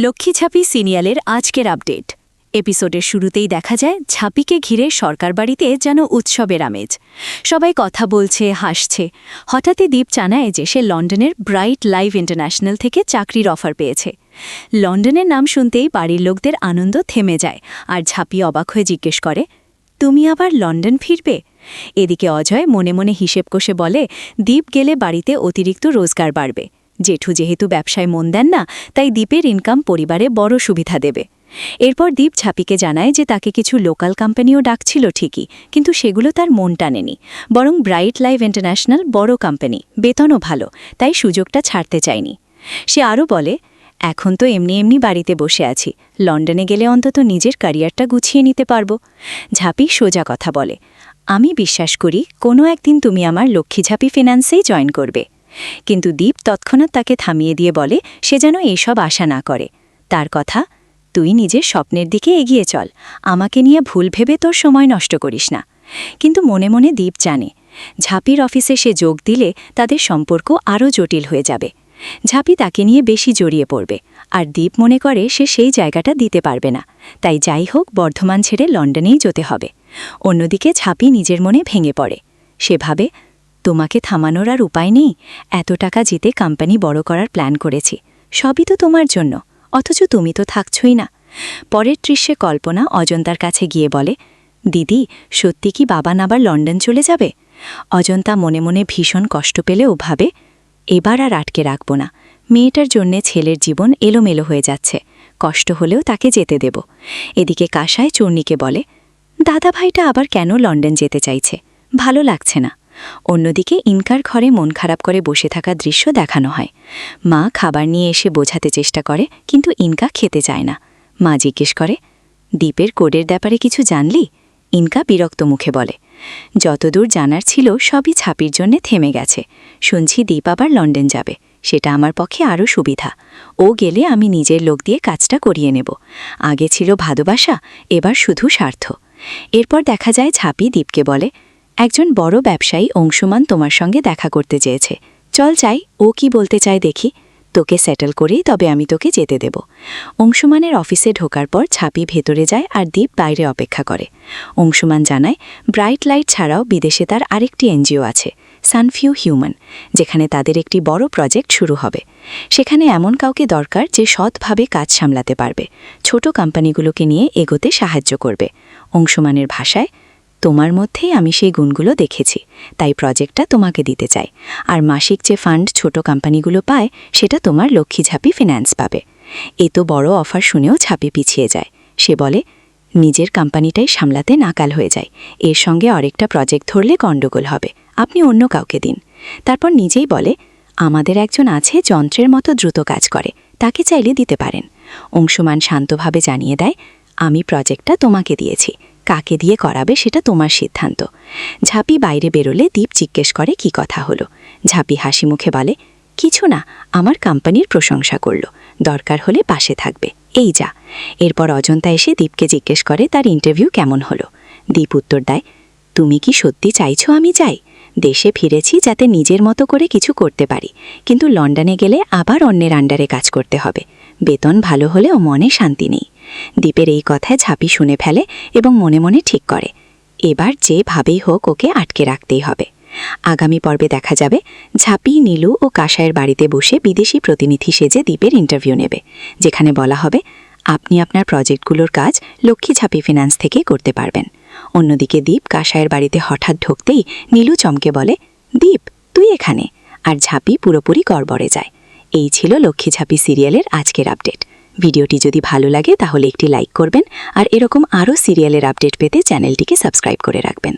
লক্ষ্মী ঝাঁপি সিরিয়ালের আজকের আপডেট। এপিসোডের শুরুতেই দেখা যায় ঝাঁপিকে ঘিরে সরকার বাড়িতে যেন উৎসবের আমেজ। সবাই কথা বলছে, হাসছে। হঠাৎই দীপ জানায় যে সে লন্ডনের ব্রাইট লাইভ ইন্টারন্যাশনাল থেকে চাকরির অফার পেয়েছে। লন্ডনের নাম শুনতেই বাড়ির লোকদের আনন্দ থেমে যায়, আর ঝাঁপি অবাক হয়ে জিজ্ঞেস করে, তুমি আবার লন্ডন ফিরবে? এদিকে অজয় মনে মনে হিসেব কষে বলে, দীপ গেলে বাড়িতে অতিরিক্ত রোজগার বাড়বে। জেঠু যেহেতু ব্যবসায় মন দেন না, তাই দীপের ইনকাম পরিবারে বড় সুবিধা দেবে। এরপর দীপ ঝাঁপিকে জানায় যে তাকে কিছু লোকাল কোম্পানিও ডাকছিল ঠিকই, কিন্তু সেগুলো তার মন টানেনি। বরং ব্রাইট লাইভ ইন্টারন্যাশনাল বড় কোম্পানি, বেতনও ভালো, তাই সুযোগটা ছাড়তে চায়নি। সে আরও বলে, এখন তো এমনি এমনি বাড়িতে বসে আছি, লন্ডনে গেলে অন্তত নিজের ক্যারিয়ারটা গুছিয়ে নিতে পারবো। ঝাঁপি সোজা কথা বলে, আমি বিশ্বাস করি কোনো একদিন তুমি আমার লক্ষ্মী ঝাঁপি ফিন্যান্সেই জয়েন করবে। কিন্তু দীপ তৎক্ষণাৎ তাকে থামিয়ে দিয়ে বলে সে যেন এসব আশা না করে। তার কথা, তুই নিজের স্বপ্নের দিকে এগিয়ে চল, আমাকে নিয়ে ভুল ভেবে তোর সময় নষ্ট করিস না। কিন্তু মনে মনে দীপ জানে, ঝাঁপির অফিসে সে যোগ দিলে তাদের সম্পর্ক আরও জটিল হয়ে যাবে। ঝাঁপি তাকে নিয়ে বেশি জড়িয়ে পড়বে, আর দীপ মনে করে সে সেই জায়গাটা দিতে পারবে না। তাই যাই হোক, বর্ধমান ছেড়ে লন্ডনেই যেতে হবে। অন্যদিকে ঝাঁপি নিজের মনে ভেঙে পড়ে। সে ভাবে, তোমাকে থামানোর আর উপায় নেই। এত টাকা জিতে কোম্পানি বড় করার প্ল্যান করেছি, সবই তো তোমার জন্য, অথচ তুমি তো থাকছই না। পরের দৃশ্যে কল্পনা অজন্তার কাছে গিয়ে বলে, দিদি, সত্যি কি বাবা আবার লন্ডন চলে যাবে? অজন্তা মনে মনে ভীষণ কষ্ট পেলেও ভাবে, এবার আর আটকে রাখব না। মেয়েটার জন্যে ছেলের জীবন এলোমেলো হয়ে যাচ্ছে, কষ্ট হলেও তাকে যেতে দেব। এদিকে কাসায় চূর্ণীকে বলে, দাদা ভাইটা আবার কেন লন্ডন যেতে চাইছে, ভালো লাগছে না। অন্যদিকে ইনকার ঘরে মন খারাপ করে বসে থাকা দৃশ্য দেখানো হয়। মা খাবার নিয়ে এসে বোঝাতে চেষ্টা করে, কিন্তু ইনকা খেতে চায় না। মা জিজ্ঞেস করে, দীপের কোডের ব্যাপারে কিছু জানলি? ইনকা বিরক্ত মুখে বলে, যতদূর জানার ছিল সবই ঝাঁপির জন্যে থেমে গেছে। শুনছি দীপ আবার লন্ডন যাবে, সেটা আমার পক্ষে আরও সুবিধা। ও গেলে আমি নিজের লোক দিয়ে কাজটা করিয়ে নেব। আগে ছিল ভালোবাসা, এবার শুধু স্বার্থ। এরপর দেখা যায় ঝাঁপি দীপকে বলে, একজন বড় ব্যবসায়ী অংশুমান তোমার সঙ্গে দেখা করতে চেয়েছে, চল চাই ও কি বলতে চায় দেখি। তোকে সেটেল করেই তবে আমি তোকে যেতে দেব। অংশুমানের অফিসে ঢোকার পর ঝাঁপি ভেতরে যায় আর দীপ বাইরে অপেক্ষা করে। অংশুমান জানায়, ব্রাইট লাইট ছাড়াও বিদেশে তার আরেকটি এনজিও আছে, সানফিউ হিউম্যান, যেখানে তাদের একটি বড় প্রজেক্ট শুরু হবে। সেখানে এমন কাউকে দরকার যে সৎভাবে কাজ সামলাতে পারবে, ছোট কোম্পানিগুলোকে নিয়ে এগোতে সাহায্য করবে। অংশুমানের ভাষায়, তোমার মধ্যেই আমি সেই গুণগুলো দেখেছি, তাই প্রজেক্টটা তোমাকে দিতে চাই। আর মাসিক যে ফান্ড ছোট কোম্পানিগুলো পায়, সেটা তোমার লক্ষ্মী ঝাঁপি ফিন্যান্স পাবে। এ তো বড় অফার শুনেও ঝাঁপি পিছিয়ে যায়। সে বলে, নিজের কোম্পানিটাই সামলাতে নাকাল হয়ে যায়, এর সঙ্গে আরেকটা প্রজেক্ট ধরলে গণ্ডগোল হবে, আপনি অন্য কাউকে দিন। তারপর নিজেই বলে, আমাদের একজন আছে যন্ত্রের মতো দ্রুত কাজ করে, তাকে চাইলে দিতে পারেন। অংশুমান শান্তভাবে জানিয়ে দেয়, আমি প্রজেক্টটা তোমাকে দিয়েছি, কাকে দিয়ে করাবে সেটা তোমার সিদ্ধান্ত। ঝাঁপি বাইরে বেরোলে দীপ জিজ্ঞেস করে কি কথা হলো। ঝাঁপি হাসি মুখে বলে, কিছু না, আমার কোম্পানির প্রশংসা করল, দরকার হলে পাশে থাকবে, এই যা। এরপর অজন্তা এসে দীপকে জিজ্ঞেস করে তার ইন্টারভিউ কেমন হলো। দীপ উত্তর দেয়, তুমি কি সত্যি চাইছো আমি যাই? দেশে ফিরেছি যাতে নিজের মতো করে কিছু করতে পারি, কিন্তু লন্ডনে গেলে আবার অন্যের আন্ডারে কাজ করতে হবে, বেতন ভালো হলেও মনে শান্তি নেই। দীপের এই কথায় ঝাঁপি শুনে ফেলে এবং মনে মনে ঠিক করে, এবার যেভাবেই হোক ওকে আটকে রাখতেই হবে। আগামী পর্বে দেখা যাবে ঝাঁপি, নীলু ও কাসায়ের বাড়িতে বসে বিদেশি প্রতিনিধি সেজে দীপের ইন্টারভিউ নেবে, যেখানে বলা হবে আপনি আপনার প্রজেক্টগুলোর কাজ লক্ষ্মী ঝাঁপি ফিন্যান্স থেকে করতে পারবেন। অন্যদিকে দীপ কাসায়ের বাড়িতে হঠাৎ ঢুকতেই নীলু চমকে বলে, দীপ তুই এখানে? আর ঝাঁপি পুরোপুরি গড়বড়ে যায়। এই ছিল লক্ষ্মী ঝাঁপি সিরিয়ালের আজকের আপডেট। ভিডিওটি যদি ভালো লাগে তাহলে একটি লাইক করবেন, আর এরকম আরও সিরিয়ালের আপডেট পেতে চ্যানেলটিকে সাবস্ক্রাইব করে রাখবেন।